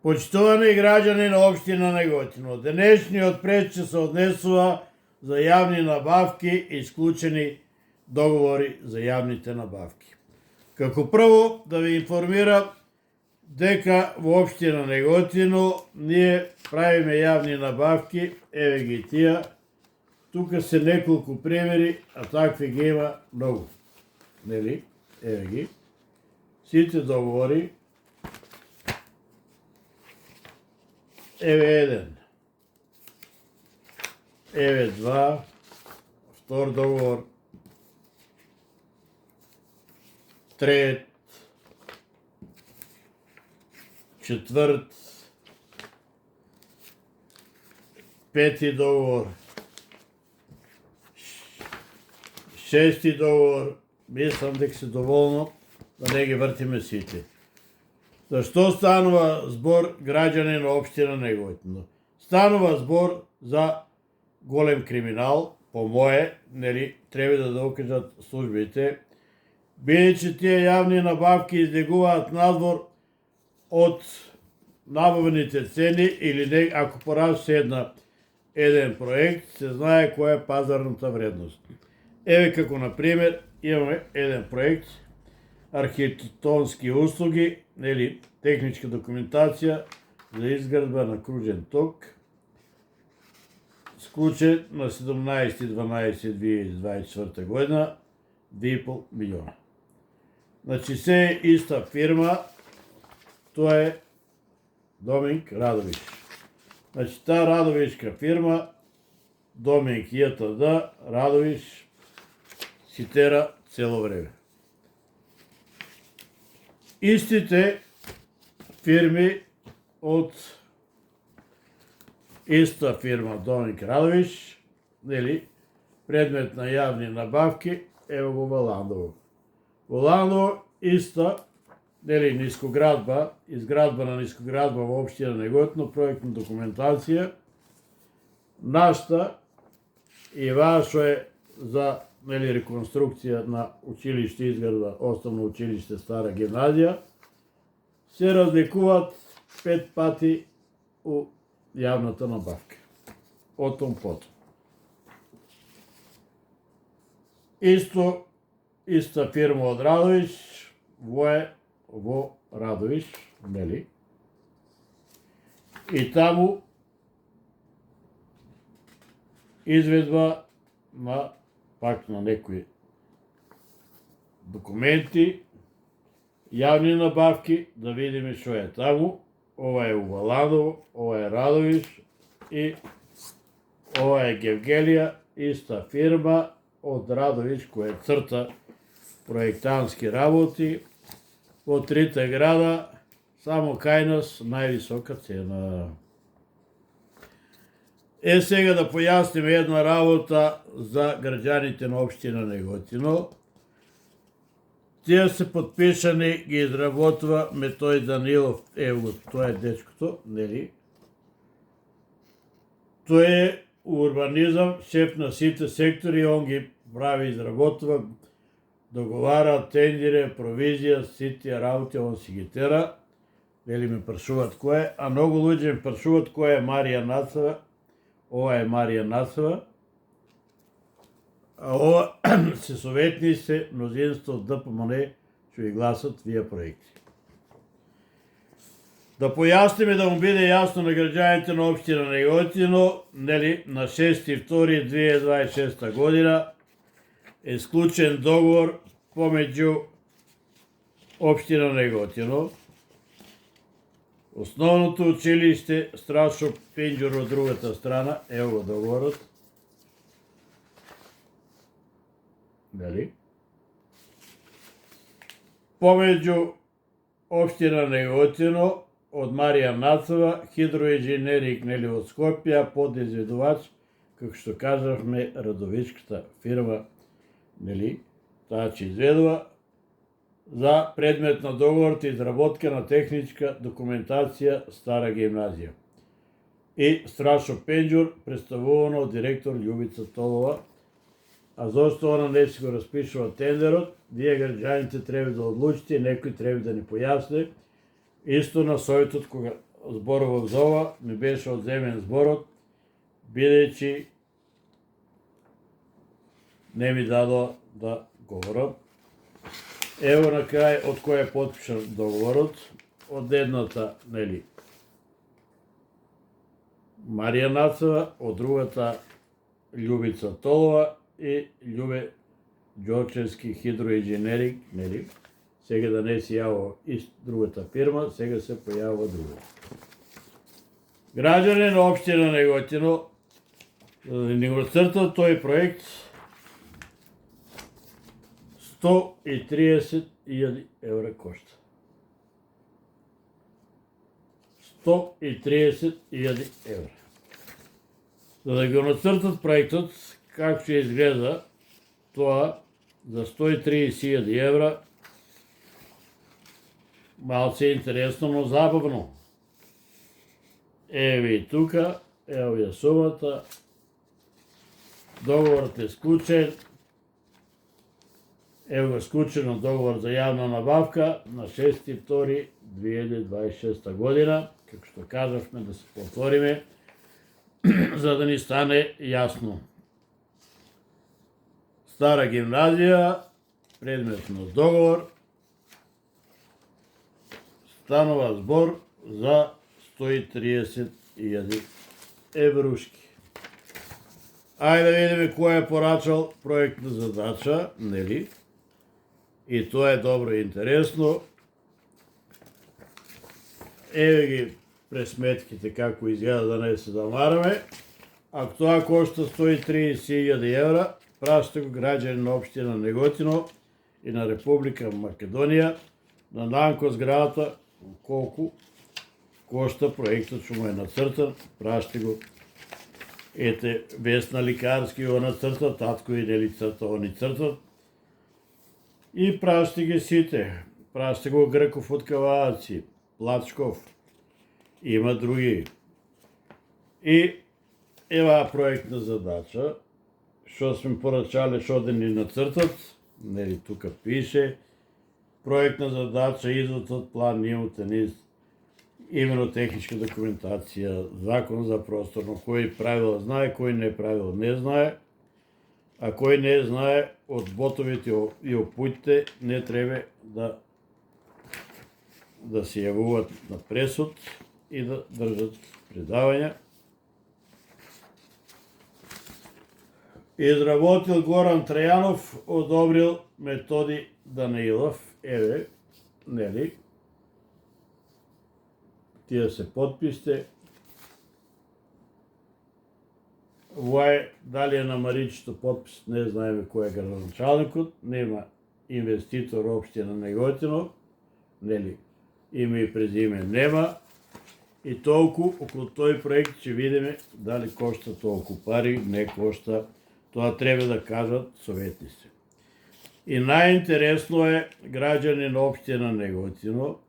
Почитувани граѓани на општина Неготино, денешниот прече се однесува за јавни набавки и исклучени договори за јавните набавки. Како прво да ви информирам дека во општина Неготино ние правиме јавни набавки, еве ги тие. Тука се неколку примери, а такви ги има многу. Нели? Еве ги. Сите договори. Еве еден. Еве два. Втор договор. Трет. Четврт. Пети договор. Шести договор. Мислам дека се доволно да не ги вртиме сите. Зашто станува збор граѓани на општина Неготино? Станува збор за голем криминал, по мое, нели, треба да докажат службите, бидејќи тие јавни набавки излегуваат надвор од набавените цени или не, ако порасне еден проект, се знае која е пазарната вредност. Еве како на пример имаме еден проект архитектонски услуги, или техничка документација за изградба на кружен ток, склучен на 17.12.2024 година, 2,5 милиона. Значи се е иста фирма, тоа е Доминг Радовиш. Значи таа радовишка фирма, Доминг ЈТД Радовиш, си тера цело време. Истите фирми од иста фирма Доминг Радовиш, нели, предмет на јавни набавки, ево го во Ландово. Во Ландово иста, нели, нискоградба, изградба на нискоградба во општина Неготино, проектна документација, нашта и вашо е за, нели, реконструкција на училиште, изградба основно училиште Стара гимназија, се разликуваат 5 пати у јавната набавка. Отом потом. Иста фирма од Радовиш, во Радовиш, нели? И таму изведба на пак на некои документи, јавни набавки, да видиме што е таму. Ова е Уваланово, ова е Радовиш и ова е Гевгелија, иста фирма од Радовиш која црта проектантски работи во трите града, само кај нас највисока цена. Сега да појасниме една работа за граѓаните на општина Неготино. Тие се подпишани, ги изработува Метој Данилов, ево, тоа е дечкото, нели? Тој е урбанизам, шеф на сите сектори, он ги прави, изработува, договара, тендире, провизија, сите работи, он си ги тера. Нели ме прашуваат кој е, а многу луѓе ме прашуваат кој е Марија Нацева. Ова е Марија Нацева. А ова се советници, мнозинство од ДПМН, што ги гласат вие проекти. Да појасниме, да му биде јасно на граѓаните на општина Неготино, нели, на 6.2.2026 година е склучен договор помеѓу општина Неготино, основното училиште Страшо Пенџур од другата страна, ево го договорот, нели? Помеѓу општина Неготино од Марија Нацева, хидроинженерик, нели, од Скопје, подизведувач, како што кажавме, радовишката фирма, нели, таа ќе изведува за предмет на договорот и изработка на техничка документација Стара гимназија. И Страшо Пенџур, представувано од директор Љубица Толова. А зошто она не си го распишува тендерот, вие граѓаните треба да одлучите и некој треба да ни појасни. Исто на советот кога зборував за ова, ми беше одземен зборот, бидејќи не ми дадо да говорам. Ево на крај од кој е потпишан договорот, од едната, нели, Марија Нацева, од другата Љубица Толова и Љубе Ѓорчевски хидроинженеринг, нели? Сега да не си јавува и другата фирма, сега се појавува друга. Граѓани на општина Неготино, ни го цртат тој проект, 130.000 евра кошта. 130.000 евра. За да го нацртат проектот, како ќе изгледа тоа за 130.000 евра, малце интересно, но забавно. Еве и тука, ево ја сумата, договорот е склучен, ево го склучено договор за јавна набавка на 6.2.2026 година, како што кажавме да се повториме, за да ни стане јасно. Стара гимназија, предмет на договор, станува збор за 130.000 еврушки. Ајде да видиме кој е порачал проектна задача, нели? И тоа е добро и интересно. Еве ги пресметките како изгледа, да не се замараме. Ако тоа кошта 130.000 евра, праште го граѓани на општина Неготино и на Република Македонија на Нанко зградата колку кошта проектот што му е нацртан, праште го. Ете, Весна Ликарски го нацрта, татко и нели црта, они цртат. И праште ги сите. Праште го Грков од Кавааци, Плачков, има други. И ева проектна задача, што сме порачале што да ни нацртат, нели тука пише, проектна задача, извод план, нимате низ, имено техничка документација, закон за просторно, кој правила знае, кој не правила не знае, а кој не знае, од ботовите и опујте не треба да се јавуваат на пресуд и да држат предавања. Изработил Горан Трајанов, одобрил Методи Данаилов, еве, нели, тие се подписте. Вој, дали е на Маричето подпис, не знаеме кој е градоначалникот, нема инвеститор општина Неготино, нели, име и презиме нема, и толку околу тој проект ќе видиме дали кошта толку пари, не кошта, тоа треба да кажат советници. И најинтересно е граѓани на општина Неготино,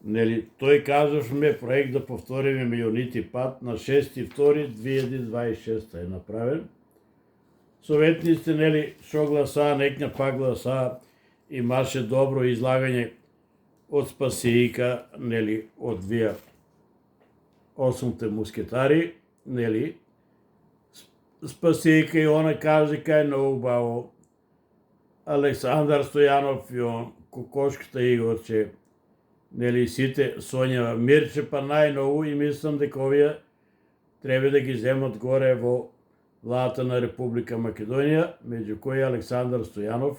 нели, тој кажавме проект да повториме милионити пат на 6.2.2026 е направен. Советниците, нели, шо гласа, некна пак гласа, имаше добро излагање од Спасиика, нели, од вие 8 мускетари, нели, Спасиика и она каже кај многу баво, Александар Стојанов и он, Кокошката Игорче, нели, сите, Сонја Мирче, па најнову, и мислам дека овие треба да ги земат горе во владата на Република Македонија, меѓу кои Александар Стојанов,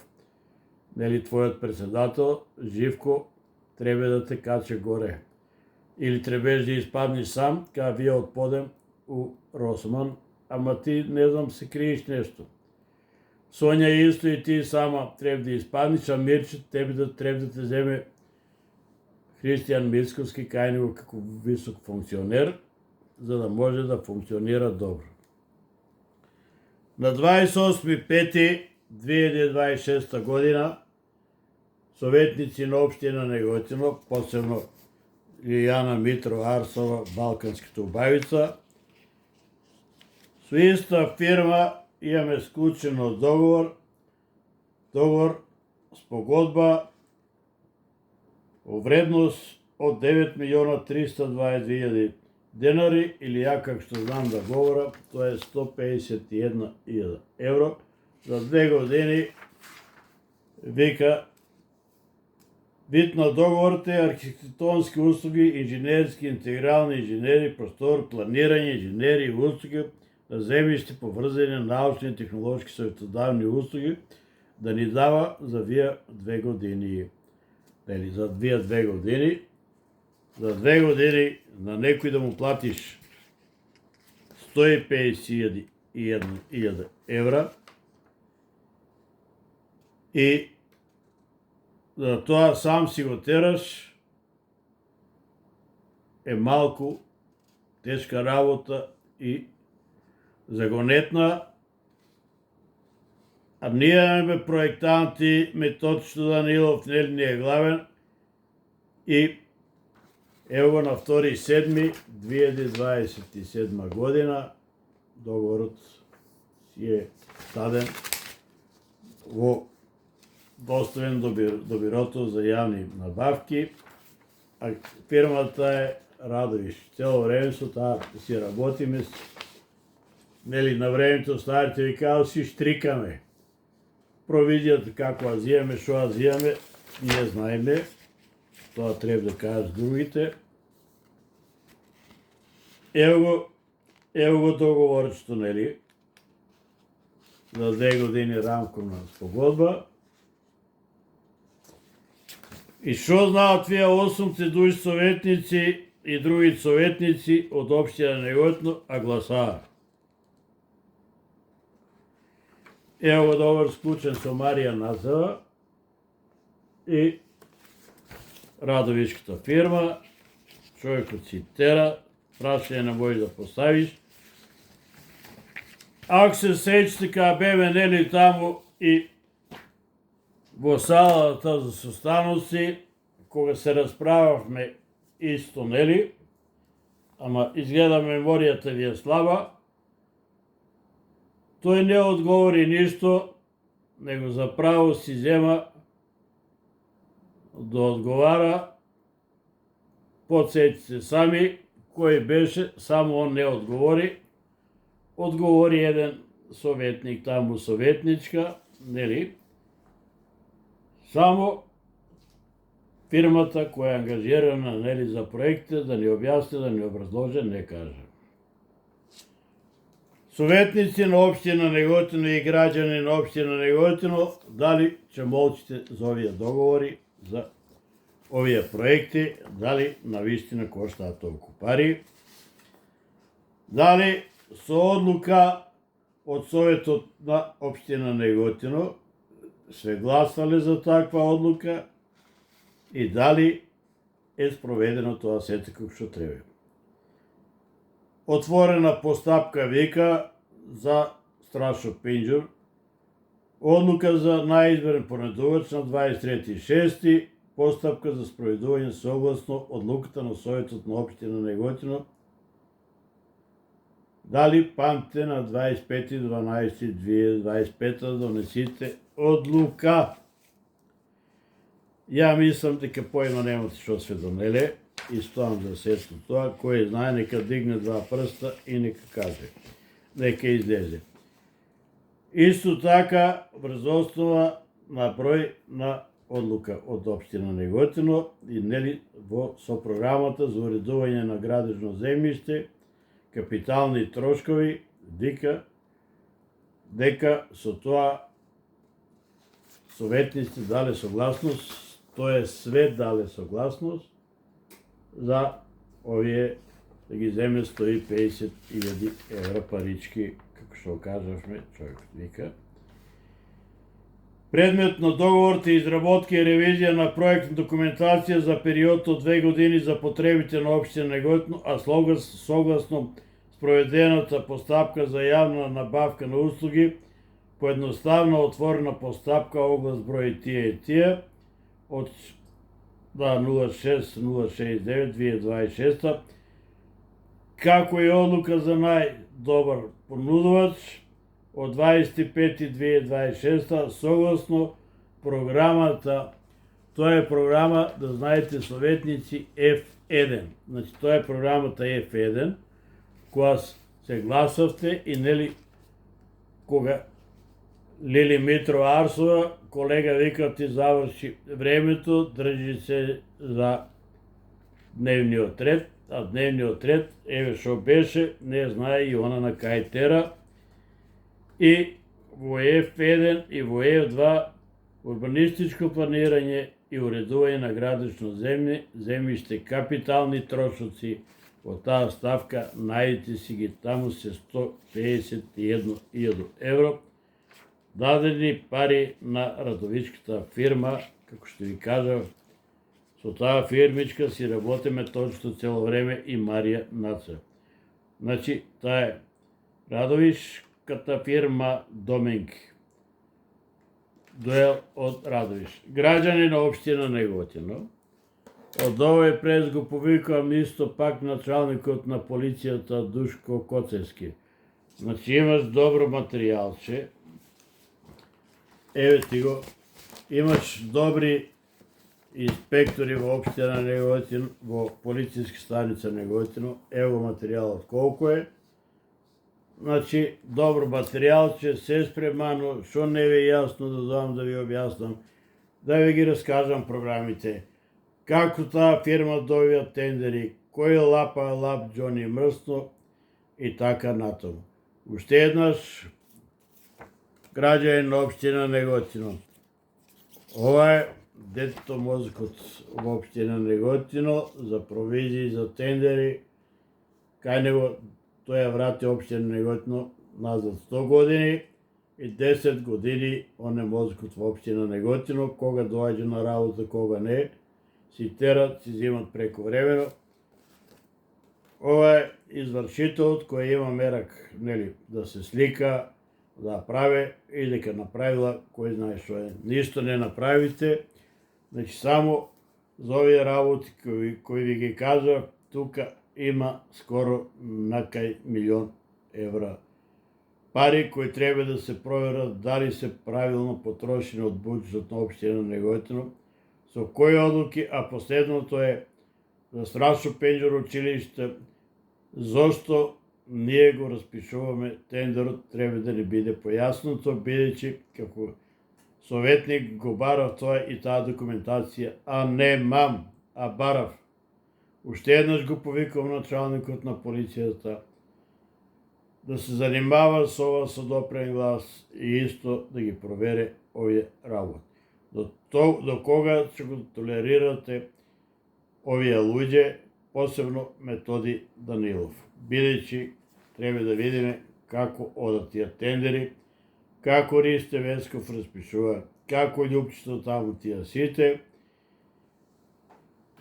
нели, твојот председател, Живко, треба да те каче горе. Или требеш да испаднеш сам, кај вие од подем у Росман, ама ти, не знам, се криеш нешто. Сонја исто и ти сама треба да испаднеш, а Мирче тебе да треба да те земе Христијан Мицковски кај него како висок функционер, за да може да функционира добро. На 28.5.2026 година советници на општина Неготино, посебно Лијана Митро Арсова, Балканската убавица, со иста фирма имаме склучено договор, спогодба во вредност од 9.322.000 денари, или ја как што знам да говорам, тоа е 151.000 евро за 2 години. Вика, вид на договорите, архитектонски услуги, инженерски, интегрални инженери, простор, планирање, инженери, услуги на земјиште, поврзање, научни и технолошки советодавни услуги, да ни дава за вие 2 години. Или за вие 2 години, за 2 години на некој да му платиш 150.000 евра и за тоа сам си го тераш, е малку тешка работа и загонетна. А ние имаме проектанти, Методичко Данилов, не е главен, и ево го на 2.7.2027 година, договорот си е стаден во доставен до бирото за јавни набавки, а фирмата е Радовиш. Цело време со таа си работиме, нели на времето старите ви кажа си штрикаме. Провизијата како ја зијаме, шо ја зијаме, ние знаеме, тоа треба да кажат другите. Ево го договорчето, нели, за 2 години рамковна спогодба. И шо знаат вие 8 души советници и други советници од општина Неготино, а гласаа? Ево го договор склучен со Марија Назева и Радовишката фирма. Човекот си тера, прашање не можеш да поставиш. Ако се сеќате кога беме нели таму и во салата за состаноци, кога се расправавме исто, нели, ама изгледа меморијата ви е слаба, тој не одговори ништо, него заправо си зема да одговара. Подсетите се сами кој беше, само он не одговори. Одговори еден советник таму, советничка, нели, само фирмата која е ангажирана, нели, за проекте, да ни објасни, да ни образложи, не каже. Советници на општина Неготино и граѓани на општина Неготино, дали ќе молчите за овие договори, за овие проекти, дали навистина коштаат толку пари, дали со одлука од Советот на општина Неготино се гласале за таква одлука и дали е спроведено тоа сете како што треба. Отворена постапка, вика, за Страшо Пинџур, одлука за најизберен понедовач на 23.6. Постапка за спроведување согласно одлуката на Советот на општина Неготино. Дали памтите на 25.12.2025 да донесите одлука. Ја мислам дека поима немате што све донеле и стоам за сето тоа. Кој знае, нека дигне 2 прста и нека каже. Нека излезе. Исто така, врз основа на број на одлука од општина Неготино и нели со програмата за уредување на градежно земјиште, капитални трошкови, дека со тоа советниците дале согласност, тоа е све дале согласност за овие да ги земе 150.000 евра парички, како што кажавме, човекот вика. Предмет на договорот е изработка и ревизија на проектна документација за период од 2 години за потребите на општина Неготино, а согласно спроведената постапка за јавна набавка на услуги, поедноставна отворена постапка оглас број тие и тие од 06.069.2026, како и одлука за најдобар понудувач од 25.2026 согласно програмата Тоа е програма, да знаете, советници F1. Значи, тоа е програмата F1, која се гласавте и нели кога Лили Митрова Арсова, колега вика ти заврши времето, држи се за дневниот ред, а дневниот ред, еве шо беше, не знае и она на кај тера. И во F1 и во F2 урбанистичко планирање и уредување на градично земјиште, капитални трошоци, во таа ставка најдете си ги, таму се 151.000 евро, дадени пари на Радовичката фирма, како што ви кажав, со таа фирмичка си работиме точно цело време и Марија Наца. Значи, таа е Радовичката фирма Доменки. Дуел од Радовиш. Граѓани на општина Неготино. Од овој прес го повикувам исто пак началникот на полицијата Душко Коцевски. Значи, имаш добро материјалче. Еве ти го. Имаш добри инспектори во општина Неготино, во полицијска станица Неготино. Ево материјалот колку е. Значи, добро материјалче, се спремано, шо не ви е јасно да дам да ви објаснам, да ви ги раскажам програмите, како таа фирма добија тендери, кој лапа лап Џони Мрсно и така натаму. Уште еднаш, граѓани на општина Неготино. Ова е детето мозокот во општина Неготино за провизии, за тендери, кај него тој ја врати општина Неготино назад 100 години и 10 години он е мозокот во општина Неготино, кога доаѓа на работа, кога не, си терат, си земат преку времено. Ова е извршителот кој има мерак, нели, да се слика, да прави и дека направила, кој знае што е. Ништо не направите, значи само за овие работи кои ви ги кажа, тука има скоро накај 1.000.000 евра. Пари кои треба да се проверат дали се правилно потрошени од буџетот на општина Неготино, со кои одлуки, а последното е за Страшно Пенџер училиште, зошто ние го распишуваме тендерот, треба да ни биде појаснато, бидејќи како советник го барав тоа и таа документација, а не мам, а барав. Уште еднаш го повикав началникот на полицијата да се занимава со ова со допрен глас и исто да ги провере овие работи. До кога ќе го толерирате овие луѓе, посебно Методи Данилов, бидејќи треба да видиме како одат тие тендери, како Ристе Весков распишува, како Љупчето таму тие сите.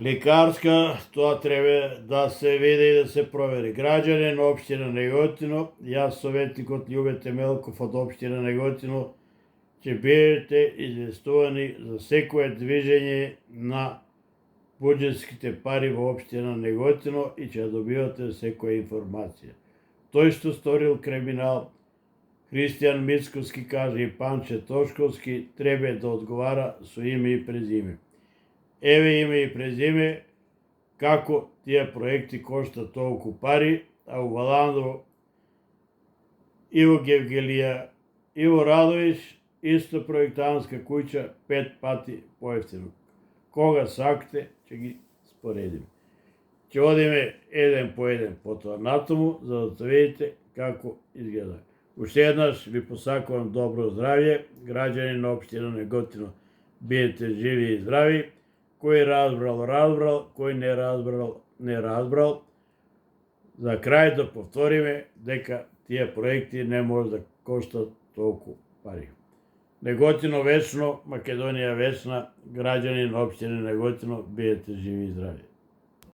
Лекарска, тоа треба да се види и да се провери. Граѓани на општина Неготино, јас советникот Љубе Темелков од општина Неготино, ќе бидете известувани за секое движење на буџетските пари во општина Неготино и ќе добивате секоја информација. Тој што сторил криминал, Христијан Мицковски каже и Панче Тошковски, треба да одговара со име и презиме. Еве име и презиме, како тие проекти коштат толку пари, а у Валандово, Иво Гевгелија, Иво Радовиш, исто проектантска куќа, 5 пати поевтино. Кога сакате, ќе ги споредиме. Ќе одиме еден по еден потоа натаму, за да видите како изгледа. Уште еднаш ви посакувам добро здравје, граѓани на општина Неготино, бидете живи и здрави. Кој разбрал, разбрал, кој не разбрал, не разбрал. За крај да повториме дека тие проекти не може да коштат толку пари. Неготино вечно, Македонија вечна, граѓани на општина Неготино, бидете живи и здрави.